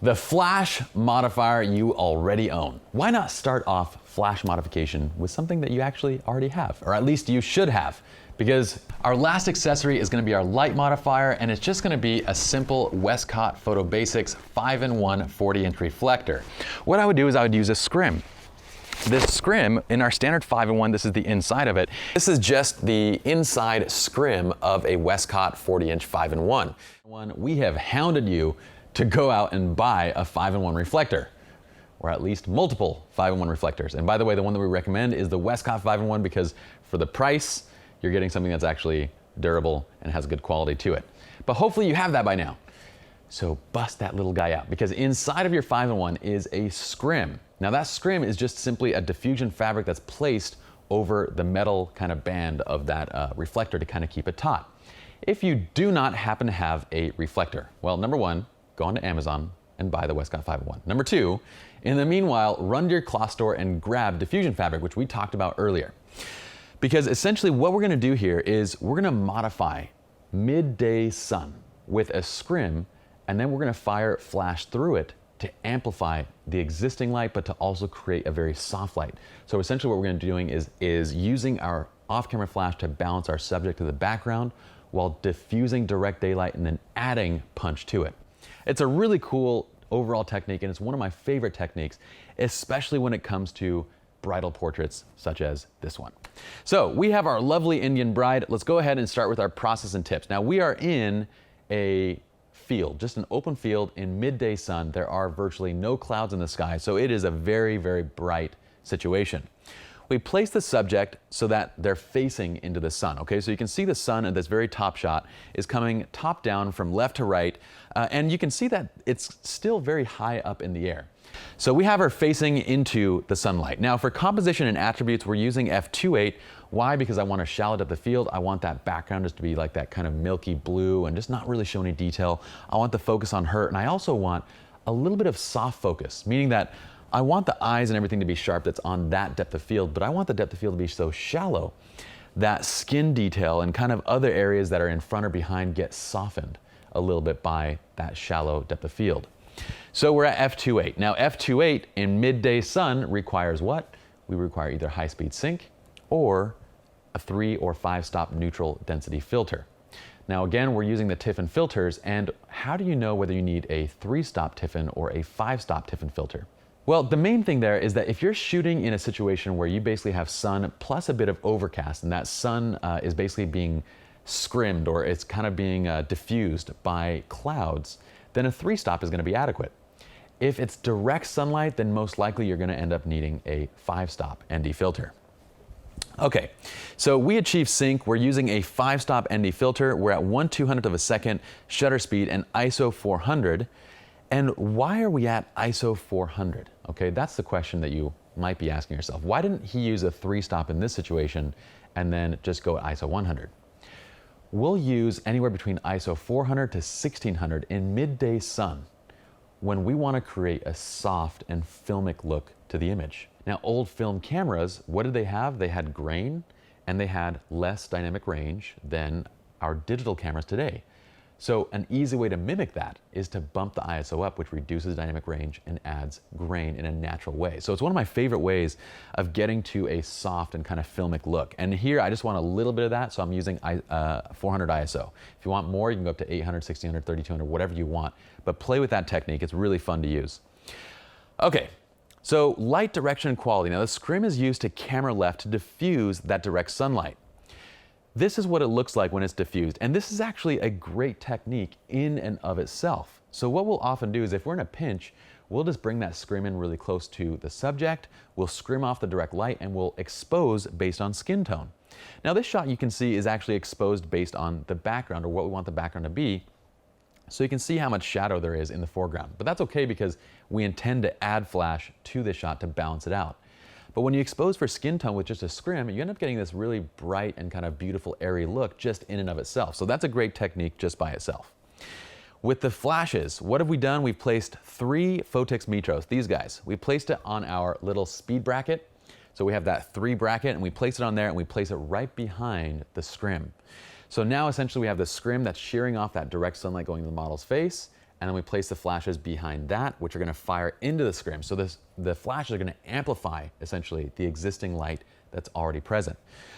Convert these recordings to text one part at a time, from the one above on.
The flash modifier you already own. Why not start off flash modification with something that you actually already have, or at least you should have? Because our last accessory is going to be our light modifier, and it's just going to be a simple Westcott Photo Basics 5-in-1 40-inch reflector. What I would do is I would use a scrim. This scrim, in our standard 5-in-1, this is the inside of it. This is just the inside scrim of a Westcott 40-inch 5-in-1. We have hounded you to go out and buy a 5-in-1 reflector, or at least multiple 5-in-1 reflectors. And by the way, the one that we recommend is the Westcott 5-in-1 because for the price, you're getting something that's actually durable and has good quality to it. But hopefully you have that by now. So bust that little guy out, because inside of your 5-in-1 is a scrim. Now that scrim is just simply a diffusion fabric that's placed over the metal kind of band of that reflector to kind of keep it taut. If you do not happen to have a reflector, well, number one, go onto Amazon and buy the Westcott 5-in-1. Number two, in the meanwhile, run to your cloth store and grab diffusion fabric, which we talked about earlier. Because essentially what we're gonna do here is we're gonna modify midday sun with a scrim, and then we're gonna fire flash through it to amplify the existing light, but to also create a very soft light. So essentially what we're gonna be doing is using our off-camera flash to balance our subject to the background while diffusing direct daylight and then adding punch to it. It's a really cool overall technique, and it's one of my favorite techniques, especially when it comes to bridal portraits such as this one. So we have our lovely Indian bride. Let's go ahead and start with our process and tips. Now we are in a field, just an open field in midday sun. There are virtually no clouds in the sky, so it is a very, very bright situation. We place the subject so that they're facing into the sun, okay? So you can see the sun at this very top shot is coming top down from left to right, and you can see that it's still very high up in the air. So we have her facing into the sunlight. Now for composition and attributes, we're using f2.8. Why? Because I want to shallow depth of field. I want that background just to be like that kind of milky blue and just not really show any detail. I want the focus on her, and I also want a little bit of soft focus, meaning that I want the eyes and everything to be sharp that's on that depth of field, but I want the depth of field to be so shallow that skin detail and kind of other areas that are in front or behind get softened a little bit by that shallow depth of field. So we're at f2.8. Now f2.8 in midday sun requires what? We require either high-speed sync or a 3 or 5 stop neutral density filter. Now again, we're using the Tiffin filters, and how do you know whether you need a 3-stop Tiffin or a 5-stop Tiffin filter? Well, the main thing there is that if you're shooting in a situation where you basically have sun plus a bit of overcast, and that sun is basically being scrimmed, or it's kind of being diffused by clouds, then a 3-stop is going to be adequate. If it's direct sunlight, then most likely you're going to end up needing a 5-stop ND filter. Okay, so we achieve sync. We're using a 5-stop ND filter. We're at 1/200th of a second shutter speed and ISO 400. And why are we at ISO 400? Okay, that's the question that you might be asking yourself. Why didn't he use a 3-stop in this situation and then just go at ISO 100? We'll use anywhere between ISO 400 to 1600 in midday sun when we want to create a soft and filmic look to the image. Now, old film cameras, what did they have? They had grain and they had less dynamic range than our digital cameras today. So an easy way to mimic that is to bump the ISO up, which reduces dynamic range and adds grain in a natural way. So it's one of my favorite ways of getting to a soft and kind of filmic look. And here I just want a little bit of that, so I'm using 400 ISO. If you want more, you can go up to 800, 1600, 3200, whatever you want. But play with that technique. It's really fun to use. Okay, so light direction and quality. Now the scrim is used to camera left to diffuse that direct sunlight. This is what it looks like when it's diffused, and this is actually a great technique in and of itself. So what we'll often do is if we're in a pinch, we'll just bring that scrim in really close to the subject, we'll scrim off the direct light, and we'll expose based on skin tone. Now this shot you can see is actually exposed based on the background, or what we want the background to be, so you can see how much shadow there is in the foreground. But that's okay because we intend to add flash to this shot to balance it out. But when you expose for skin tone with just a scrim, you end up getting this really bright and kind of beautiful airy look just in and of itself. So that's a great technique just by itself. With the flashes, what have we done? We've placed 3 Photix Metros, these guys. We placed it on our little speed bracket. So we have that 3 bracket and we place it on there and we place it right behind the scrim. So now essentially we have the scrim that's shearing off that direct sunlight going to the model's face, and then we place the flashes behind that, which are gonna fire into the scrim. So the flashes are gonna amplify, essentially, the existing light that's already present.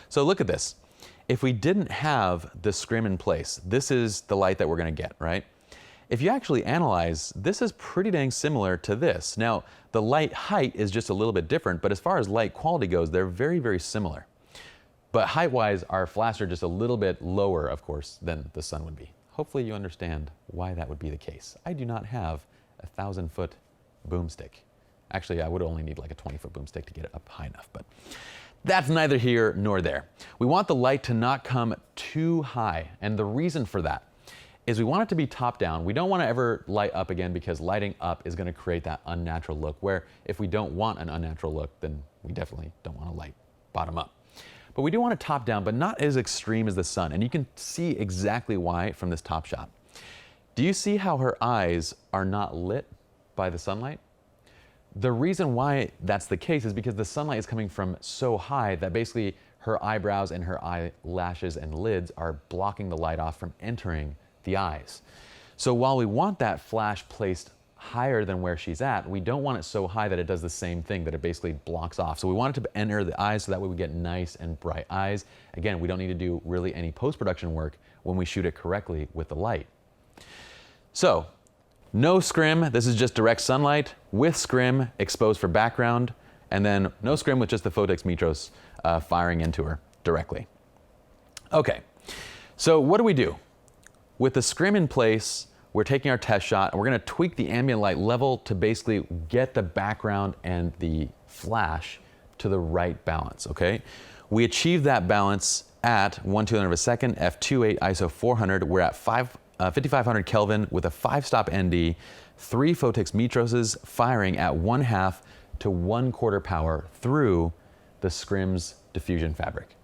So look at this. If we didn't have the scrim in place, this is the light that we're gonna get, right? If you actually analyze, this is pretty dang similar to this. Now, the light height is just a little bit different, but as far as light quality goes, they're very, very similar. But height-wise, our flashes are just a little bit lower, of course, than the sun would be. Hopefully you understand why that would be the case. I do not have a 1,000-foot boomstick. Actually, I would only need like a 20-foot boomstick to get it up high enough, but that's neither here nor there. We want the light to not come too high, and the reason for that is we want it to be top down. We don't want to ever light up again, because lighting up is going to create that unnatural look, where if we don't want an unnatural look, then we definitely don't want to light bottom up. But we do want it top down, but not as extreme as the sun, and you can see exactly why from this top shot. Do you see how her eyes are not lit by the sunlight? The reason why that's the case is because the sunlight is coming from so high that basically her eyebrows and her eyelashes and lids are blocking the light off from entering the eyes. So while we want that flash placed higher than where she's at, we don't want it so high that it does the same thing, that it basically blocks off. So we want it to enter the eyes so that way we get nice and bright eyes. Again, we don't need to do really any post-production work when we shoot it correctly with the light. So, no scrim, this is just direct sunlight, with scrim exposed for background, and then no scrim with just the Photex Mitros firing into her directly. Okay, so what do? With the scrim in place, we're taking our test shot and we're gonna tweak the ambient light level to basically get the background and the flash to the right balance, okay? We achieve that balance at 1/200 of a second, f2.8 ISO 400. We're at 5500 Kelvin with a 5-stop ND, 3 Photex Mitroses firing at 1/2 to 1/4 power through the scrim's diffusion fabric.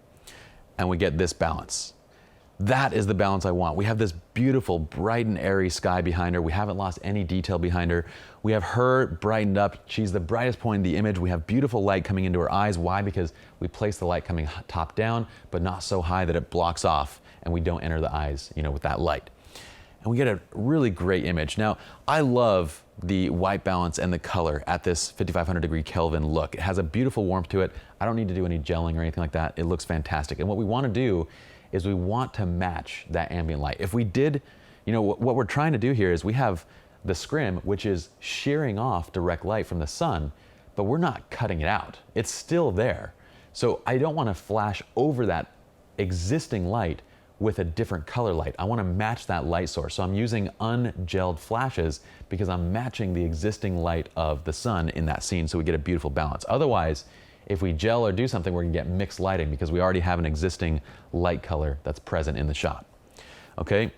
And we get this balance. That is the balance I want. We have this beautiful, bright and airy sky behind her. We haven't lost any detail behind her. We have her brightened up. She's the brightest point in the image. We have beautiful light coming into her eyes. Why? Because we place the light coming top down, but not so high that it blocks off and we don't enter the eyes, with that light. And we get a really great image. Now, I love the white balance and the color at this 5500 degree Kelvin look. It has a beautiful warmth to it. I don't need to do any gelling or anything like that. It looks fantastic. And what we want to do is we want to match that ambient light. If we did, what we're trying to do here is we have the scrim, which is shearing off direct light from the sun, but we're not cutting it out. It's still there. So I don't want to flash over that existing light with a different color light. I want to match that light source. So I'm using ungelled flashes because I'm matching the existing light of the sun in that scene, so we get a beautiful balance. Otherwise, if we gel or do something, we're gonna get mixed lighting because we already have an existing light color that's present in the shot. Okay?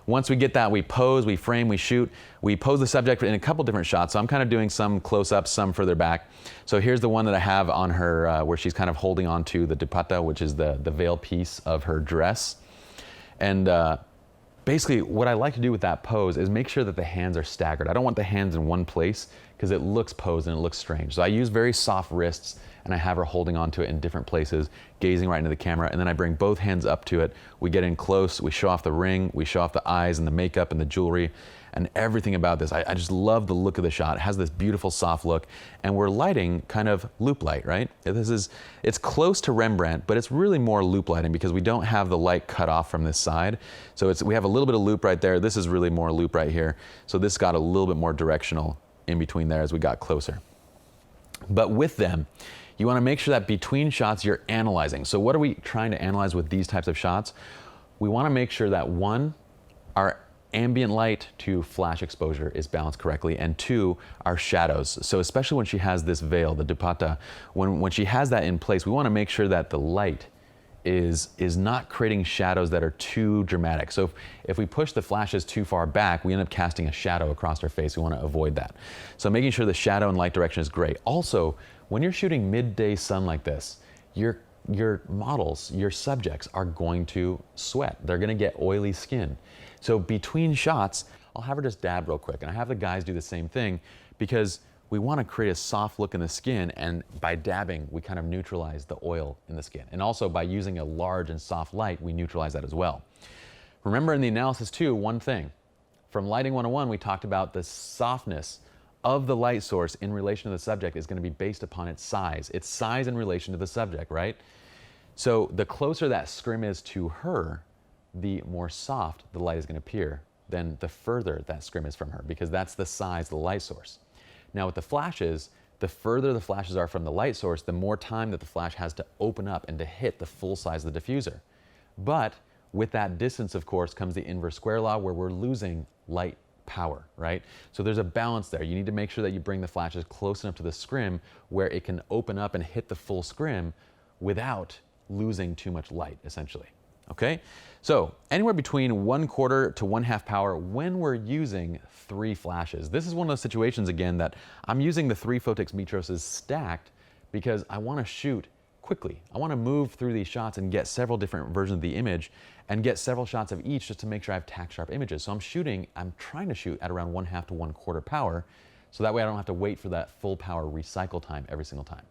Once we get that, we pose, we frame, we shoot. We pose the subject in a couple different shots. So I'm kind of doing some close-ups, some further back. So here's the one that I have on her where she's kind of holding on to the dupatta, which is the veil piece of her dress. And basically what I like to do with that pose is make sure that the hands are staggered. I don't want the hands in one place because it looks posed and it looks strange. So I use very soft wrists and I have her holding onto it in different places, gazing right into the camera, and then I bring both hands up to it. We get in close, we show off the ring, we show off the eyes and the makeup and the jewelry and everything about this. I just love the look of the shot. It has this beautiful soft look, and we're lighting kind of loop light, right? It's close to Rembrandt, but it's really more loop lighting because we don't have the light cut off from this side. So we have a little bit of loop right there. This is really more loop right here. So this got a little bit more directional in between there as we got closer. But with them, you want to make sure that between shots you're analyzing. So what are we trying to analyze with these types of shots? We want to make sure that 1, our ambient light to flash exposure is balanced correctly, and 2, our shadows. So especially when she has this veil, the dupatta, when she has that in place, we want to make sure that the light is not creating shadows that are too dramatic. So if we push the flashes too far back, we end up casting a shadow across her face. We want to avoid that. So making sure the shadow and light direction is great. Also, when you're shooting midday sun like this, your models, your subjects are going to sweat. They're going to get oily skin. So between shots, I'll have her just dab real quick, and I have the guys do the same thing because we want to create a soft look in the skin, and by dabbing, we kind of neutralize the oil in the skin. And also by using a large and soft light, we neutralize that as well. Remember in the analysis too, one thing, from Lighting 101, we talked about the softness of the light source in relation to the subject is going to be based upon its size in relation to the subject, right? So the closer that scrim is to her, the more soft the light is going to appear than the further that scrim is from her, because that's the size of the light source. Now with the flashes, the further the flashes are from the light source, the more time that the flash has to open up and to hit the full size of the diffuser. But with that distance, of course, comes the inverse square law, where we're losing light power, right? So there's a balance there. You need to make sure that you bring the flashes close enough to the scrim where it can open up and hit the full scrim without losing too much light, essentially. Okay? So anywhere between 1/4 to 1/2 power when we're using 3 flashes. This is one of those situations, again, that I'm using the 3 Photix Mitroses stacked because I want to shoot quickly. I want to move through these shots and get several different versions of the image and get several shots of each just to make sure I have tack sharp images. So I'm trying to shoot at around 1/2 to 1/4 power, so that way I don't have to wait for that full power recycle time every single time.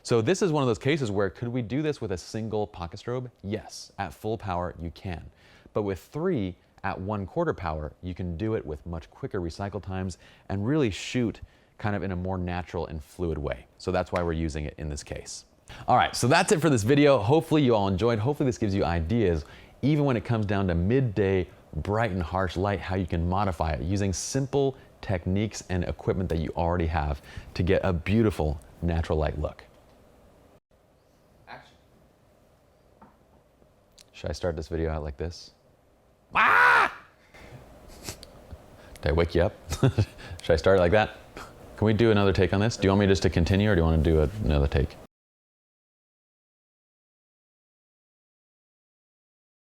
So this is one of those cases where, could we do this with a single pocket strobe? Yes, at full power you can. But with 3 at 1/4 power, you can do it with much quicker recycle times and really shoot kind of in a more natural and fluid way. So that's why we're using it in this case. All right, so that's it for this video. Hopefully you all enjoyed. Hopefully this gives you ideas, even when it comes down to midday, bright and harsh light, how you can modify it using simple techniques and equipment that you already have to get a beautiful natural light look. Action. Should I start this video out like this? Ah! Did I wake you up? Should I start it like that? Can we do another take on this? Do you want me just to continue, or do you want to do another take?